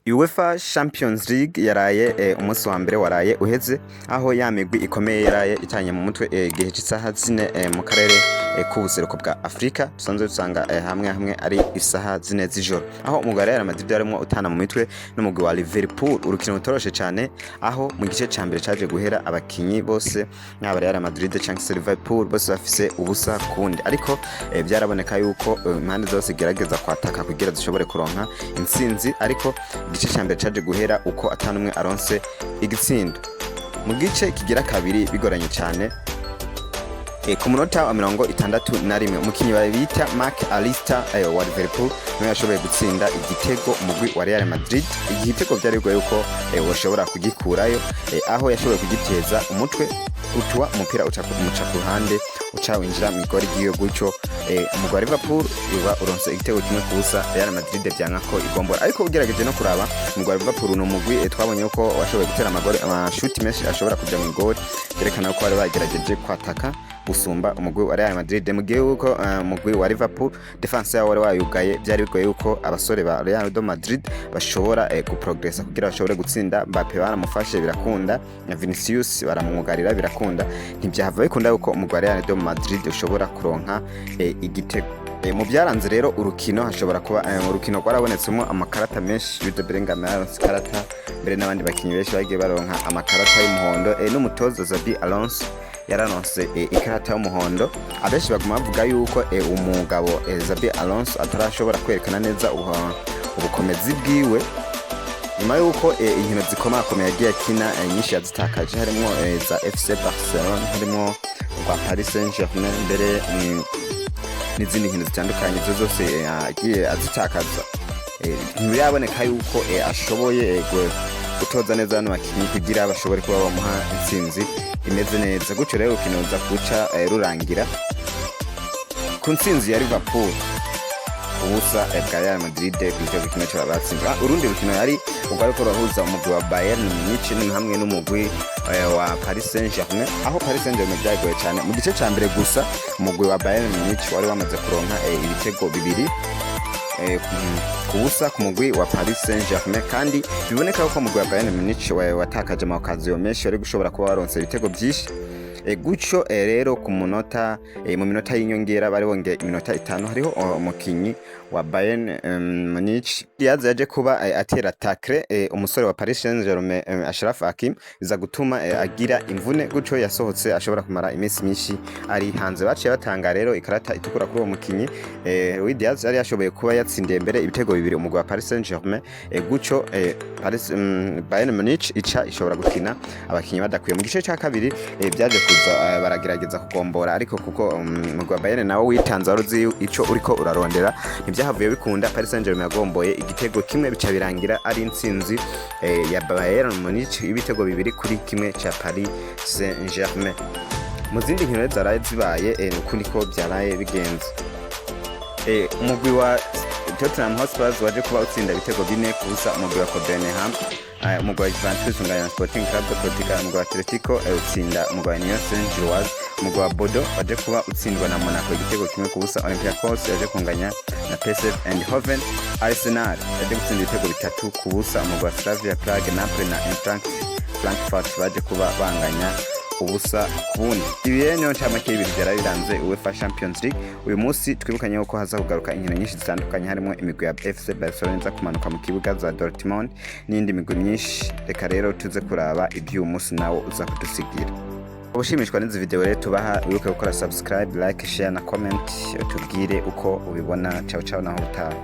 Uefa Champion League yaraye umusi wa mbere waraye uheze aho ya migwi ikomeye yaraye itanye mu mutwe gihe cy'isaha 4 mu karere k'ubuseruko bwa Afrika dusanzwe dusanga hamwe ari isaha 4 z'ijoro aho umugwi Real Madrid yarimo utana mu mitwe n'umugwi wa Liverpool urukino rutoroshe cyane aho mu gice ca mbere caje guhera abakinyi bose n'aba Real Madrid cyangwa Liverpool bose bafise ubusa kundi ariko byaraboneka yuko impande zose gerageza kwataka kugira zishobore kuronka intsinzi ariko igice cyambere caje guhera uko atanumwe aronse igitsindo mu gice kigira kabiri bigoranye cyane ku munota wa 61 umukinyi bita Mark Alister wa Liverpool niwe yashoboye gutsinda igitego umugwi wa Real Madrid igitego byari bigoye yuko washobora kugikurayo aho yashoboye kugiteza umutwe utwa umupira uca ku ruhande uca winjira mu igori giyo gucyo umugwi wa Liverpool uba uronse igitego kimwe kubusa Real Madrid byanka ko igombora ariko ugerageje no kuraba umugwi wa Liverpool no mugwi twabonye ko washoboye gutera amashuti menshi ashobora kuja mu igori yerekana ko bari bagerageje kwataka gusumba umugwi wa Real Madrid mu gihe uko umugwi wa Liverpool defense yawo wari wayugaye byari bigoye yuko abasore ba Real Madrid bashobora guprogressa kugira bashobore gutsinda Mbappe baramufashe birakunda na Vinicius baramwugarira birakunda ntibyahava bikunda yuko umugwi wa Real Madrid ushobora kuronka igitego mu byaranze rero urukino hashobora kuba urukino rwarabonetsemo amakarata menshi Jude Bellingham yaronse karata mbere n'abandi bakinyi benshi bagiye baronka amakarata y'umuhondo n'umutoza Xabi Alonso yaranonse ikarata y'umuhondo abenshi baguma bavuga yuko umugabo Xabi Alonso atarashobora kwerekana neza ubukomezi bwiwe nyuma yuko inkino zikomakomeye yagiye akina nyinshi yazitakaje harimo za FC Barcelona harimo kwa Paris Saint-Germain mbere n'izindi nkino zitandukanye zose yagiye azitakaza ntibiraboneka yuko ashoboye gutoza neza hano bakinyi kugira bashobore kuba bamuha intsinzi imeze neza gutyo rero kinoza kuca rurangira ku ntsinzi ya Liverpool ubusa bwa Real Madrid ku gitego kimwe cy'abatsinda urundi rukino yari ubwo ko rahuza umugwi wa Bayern Munich hamwe n'umugwi wa Paris Saint-Germain aho Paris Saint-Germain byagoye cyane mu gice cya mbere gusa umugwi wa Bayern Munich wari wamaze kuronka ibitego bibiri kubusa ku mugwi wa Paris Saint-Germain kandi biboneka ko umugwi wa Bayern Munich watakaje amakaziyo menshi ari gushobora kuba waronse ibitego byinshi gucyo rero ku munota mu minota y'inyongera bari bongeye iminota 5 hariho umukinyi wa Bayern Munich yaje kuba atera tackle umusore wa Paris Saint-Germain Achraf Hakimi iza gutuma agira imvune gucyo yasohotse ashobora kumara iminsi myinshi ari hanze baciye batanga rero ikarata itukura kuri uwo mukinyi Diaz yari yashoboye kuba yatsindiye mbere ibitego bibiri umugwi wa Paris Saint-Germain gucyo Bayern Munich ica ishobora gukina abakinyi badakuye mu gice cya kabiri byaje kuza baragerageza kugombora ariko kuko umugwi wa Bayern nawo witanze waruzi ico uriko urarondera havuye bikunda Paris Saint-Germain yagomboye igitego kimwe bica birangira ari intsinzi ya Bayern Munich ibitego bibiri kuri kimwe cya Paris Saint-Germain mu zindi nkino zaraye zibaye ukundi ko byaraye bigenze umugwi wa Tottenham Hotspur waje kuba utsinda ibitego 4 kubusa umugwi wa Copenhagen umugwi wa Juventus unganya Sporting Club Portugal umugwi wa Atletico utsinda umugwi wa New Saint-Gilloise umugwi wa Bordeaux waje kuba utsindwa na Monaco igitego kimwe kubusa Olympiacos yaje kunganya na PSV Eindhoven Arsenal yaje gutsinda ibitego 3 kubusa umugwi wa Slavia Prague Napoli na Eintracht Frankfurt baje kuba banganya ubusa kubundi ibiye niyo ncamake y'ibintu byarabiranze Uefa Champions League uyu munsi twibukanye ko haza kugaruka inkino nyinshi zitandukanye harimo imigwi ya FC Barcelona kumanuka mu kibuga za Dortmund n'indi migwi myinshi reka rero tuze kuraba iby'uyu munsi nawo uza kudusigira ubushimishwa n'izi video rero tubaha wibuke gukora subscribe like share na comment tubwire uko ubibona ciao ciao naho utaha